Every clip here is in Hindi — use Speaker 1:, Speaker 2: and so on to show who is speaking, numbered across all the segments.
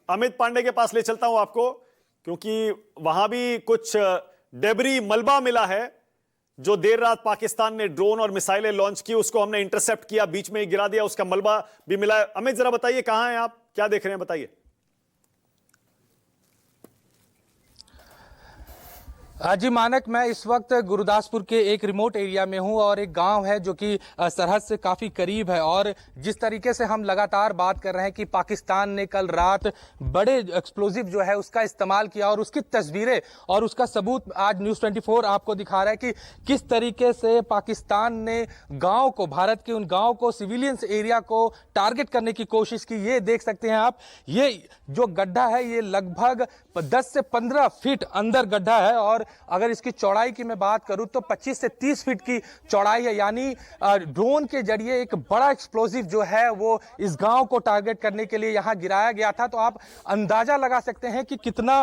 Speaker 1: अमित पांडे के पास ले चलता हूं आपको, क्योंकि वहां भी कुछ डेबरी मलबा मिला है जो देर रात पाकिस्तान ने ड्रोन और मिसाइलें लॉन्च की, उसको हमने इंटरसेप्ट किया, बीच में ही गिरा दिया, उसका मलबा भी मिला है। अमित जरा बताइए कहां हैं आप, क्या देख रहे हैं, बताइए।
Speaker 2: जी मानक, मैं इस वक्त गुरुदासपुर के एक रिमोट एरिया में हूं और एक गांव है जो कि सरहद से काफी करीब है। और जिस तरीके से हम लगातार बात कर रहे हैं कि पाकिस्तान ने कल रात बड़े एक्सप्लोजिव जो है उसका इस्तेमाल किया और उसकी तस्वीरें और उसका सबूत आज न्यूज़ 24 आपको दिखा रहा है कि किस तरीके से पाकिस्तान ने गाँव को, भारत के उन गाँव को, सिविलियंस एरिया को टारगेट करने की कोशिश की। ये देख सकते हैं आप, ये जो गड्ढा है ये लगभग 10 से 15 फीट अंदर गड्ढा है और अगर इसकी चौड़ाई की मैं बात करूं तो 25 से 30 फीट की चौड़ाई है। यानी ड्रोन के जरिए एक बड़ा एक्सप्लोजिव जो है वो इस गांव को टारगेट करने के लिए यहां गिराया गया था। तो आप अंदाजा लगा सकते हैं कि कितना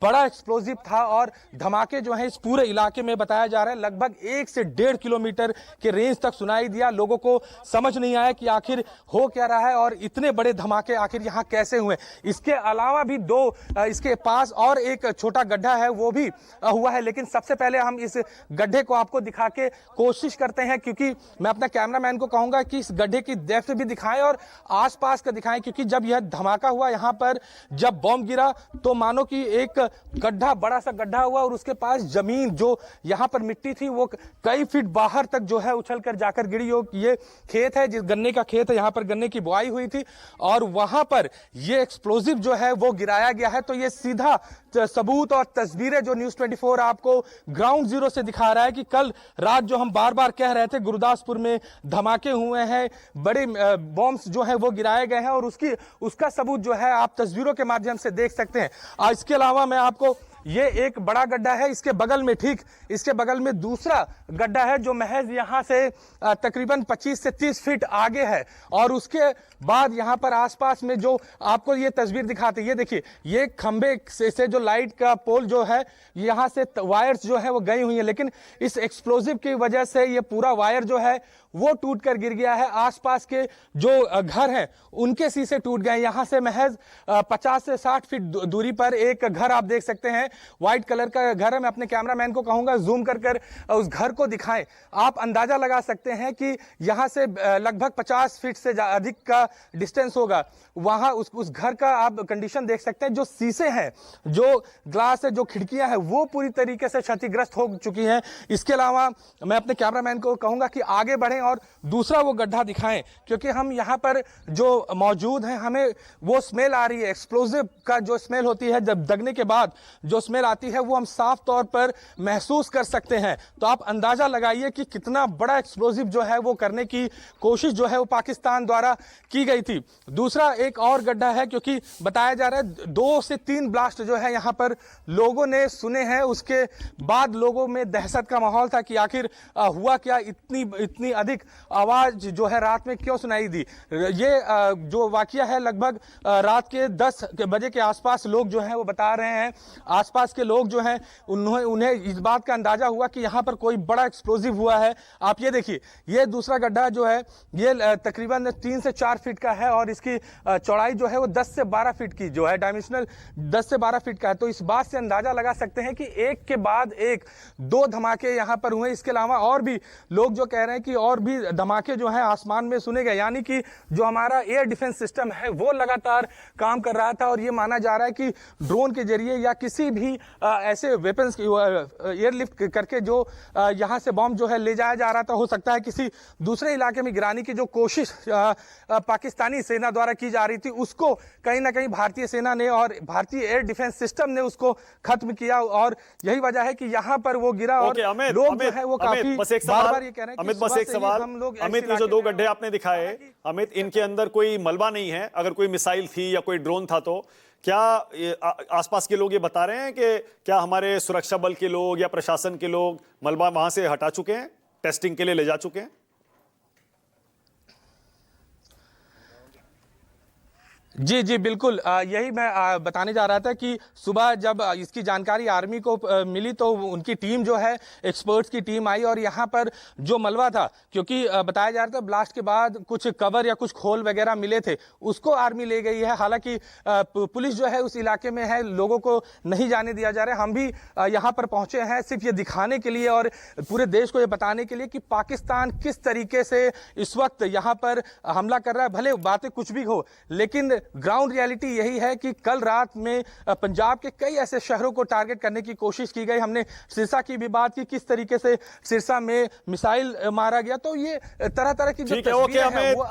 Speaker 2: बड़ा एक्सप्लोजिव था और धमाके जो हैं इस पूरे इलाके में बताया जा रहा है लगभग 1 से 1.5 किलोमीटर के रेंज तक सुनाई दिया। लोगों को समझ नहीं आया कि आखिर हो क्या रहा है और इतने बड़े धमाके आखिर यहां कैसे हुए। इसके अलावा भी इसके पास और एक छोटा गड्ढा है वो भी हुआ है, लेकिन सबसे पहले हम इस गड्ढे को आपको दिखा के कोशिश करते हैं, क्योंकि मैं अपना कैमरामैन को कहूंगा कि इस गड्ढे की डेप्थ भी दिखाएं और आसपास का दिखाएं, क्योंकि जब यह धमाका हुआ यहां पर, जब बॉम्ब गिरा तो मानो कि एक गड्ढा, बड़ा सा गड्ढा हुआ और उसके पास जमीन जो यहां पर मिट्टी थी वो कई फीट बाहर तक जो है उछल कर जाकर गिरी। ये खेत है, जिस गन्ने का खेत है, यहां पर गन्ने की बुआई हुई थी और वहां पर ये एक्सप्लोजिव जो है वो गिराया गया है। तो ये सीधा सबूत और तस्वीरें जो न्यूज़ 24 आपको ग्राउंड जीरो से दिखा रहा है कि कल रात जो हम बार बार कह रहे थे गुरुदासपुर में धमाके हुए हैं, बड़े बॉम्ब्स जो है वो गिराए गए हैं और उसका सबूत जो है आप तस्वीरों के माध्यम से देख सकते हैं। इसके अलावा मैं आपको, ये एक बड़ा गड्ढा है, इसके बगल में, ठीक इसके बगल में दूसरा गड्ढा है जो महज यहां से तकरीबन 25 से 30 फीट आगे है और उसके बाद यहां पर आसपास में जो आपको ये तस्वीर दिखाते हैं, ये देखिए, ये खंबे से जो लाइट का पोल जो है यहां से वायर्स जो है वो गई हुई है, लेकिन इस एक्सप्लोजिव की वजह से ये पूरा वायर जो है वो टूट कर गिर गया है। आसपास के जो घर हैं उनके शीशे टूट गए। यहां से महज 50 से 60 फीट दूरी पर एक घर आप देख सकते हैं, व्हाइट कलर का घर है। मैं अपने कैमरामैन को कहूंगा जूम कर उस घर को दिखाएं। आप अंदाजा लगा सकते हैं कि यहां से लगभग 50 फीट से अधिक का डिस्टेंस होगा। वहां उस घर का आप कंडीशन देख सकते हैं, जो शीशे हैं, जो ग्लास है, जो खिड़कियां हैं वो पूरी तरीके से क्षतिग्रस्त हो चुकी हैं। इसके अलावा मैं अपने कैमरामैन को कहूंगा कि आगे बढ़ें और दूसरा वो गड्ढा दिखाएं, क्योंकि हम यहां पर जो मौजूद हैं हमें वो स्मेल आ रही है, एक्सप्लोजिव का जो स्मेल होती है, जब दगने के बाद जो स्मेल आती है वो हम साफ तौर पर महसूस कर सकते हैं। तो आप अंदाजा लगाइए कि कितना बड़ा एक्सप्लोजिव जो है वो करने की कोशिश जो है वो पाकिस्तान द्वारा की गई थी। दूसरा एक और गड्ढा है, क्योंकि बताया जा रहा है 2 से 3 ब्लास्ट जो है यहां पर लोगों ने सुने हैं। उसके बाद लोगों में दहशत का माहौल था कि आखिर हुआ क्या, इतनी अधिक आवाज जो है रात में क्यों सुनाई दी। ये जो वाकया है लगभग रात के 10 बजे के आसपास लोग जो हैं वो बता रहे हैं, आसपास के लोग जो हैं उन्हें इस बात का अंदाजा हुआ कि यहां पर कोई बड़ा एक्सप्लोजिव हुआ है। आप ये देखिए, ये दूसरा गड्ढा जो है ये तकरीबन 3 से 4 फीट का है और इसकी चौड़ाई जो है वो 10 से 12 फीट की जो है, डायमेंशनल 10 से 12 फीट का है। तो इस बात से अंदाजा लगा सकते हैं कि एक के बाद एक 2 धमाके यहां पर हुए। इसके अलावा और भी लोग जो कह रहे हैं कि और भी धमाके जो है आसमान में सुने गए, यानी कि जो हमारा एयर डिफेंस सिस्टम है वो लगातार काम कर रहा था और ये माना जा रहा है कि ड्रोन के जरिए या किसी भी ऐसे वेपन्स एयरलिफ्ट करके जो यहां से बॉम्ब जो है ले जाया जा रहा था, हो सकता है किसी दूसरे इलाके में गिराने की जो कोशिश पाकिस्तानी सेना द्वारा की जा रही थी, उसको कहीं ना कहीं भारतीय सेना ने और भारतीय एयर डिफेंस सिस्टम ने उसको खत्म किया और यही वजह है कि यहां पर वो गिरा। और लोग जो है वो काफी बार-बार ये कह रहे हैं कि
Speaker 1: अमित, बस एक सवाल, अमित, ये जो 2 गड्ढे आपने दिखाए अमित, इनके अंदर कोई मलबा नहीं है? अगर कोई मिसाइल थी या कोई ड्रोन था तो क्या आसपास के लोग ये बता रहे हैं कि क्या हमारे सुरक्षा बल के लोग या प्रशासन के लोग मलबा वहां से हटा चुके हैं, टेस्टिंग के लिए ले जा चुके हैं?
Speaker 2: जी जी बिल्कुल, यही मैं बताने जा रहा था कि सुबह जब इसकी जानकारी आर्मी को मिली तो उनकी टीम जो है, एक्सपर्ट्स की टीम आई और यहाँ पर जो मलबा था, क्योंकि बताया जा रहा था ब्लास्ट के बाद कुछ कवर या कुछ खोल वगैरह मिले थे, उसको आर्मी ले गई है। हालांकि पुलिस जो है उस इलाके में है, लोगों को नहीं जाने दिया जा रहा है। हम भी यहाँ पर पहुंचे हैं सिर्फ ये दिखाने के लिए और पूरे देश को ये बताने के लिए कि पाकिस्तान किस तरीके से इस वक्त यहाँ पर हमला कर रहा है। भले बातें कुछ भी हो, लेकिन ग्राउंड रियलिटी यही है कि कल रात में पंजाब के कई ऐसे शहरों को टारगेट करने की कोशिश की गई। हमने सिरसा की भी बात की, किस तरीके से सिरसा में मिसाइल मारा गया। तो ये तरह तरह की जो
Speaker 1: ठीक है, ओके,
Speaker 2: तस्वीरें हैं वो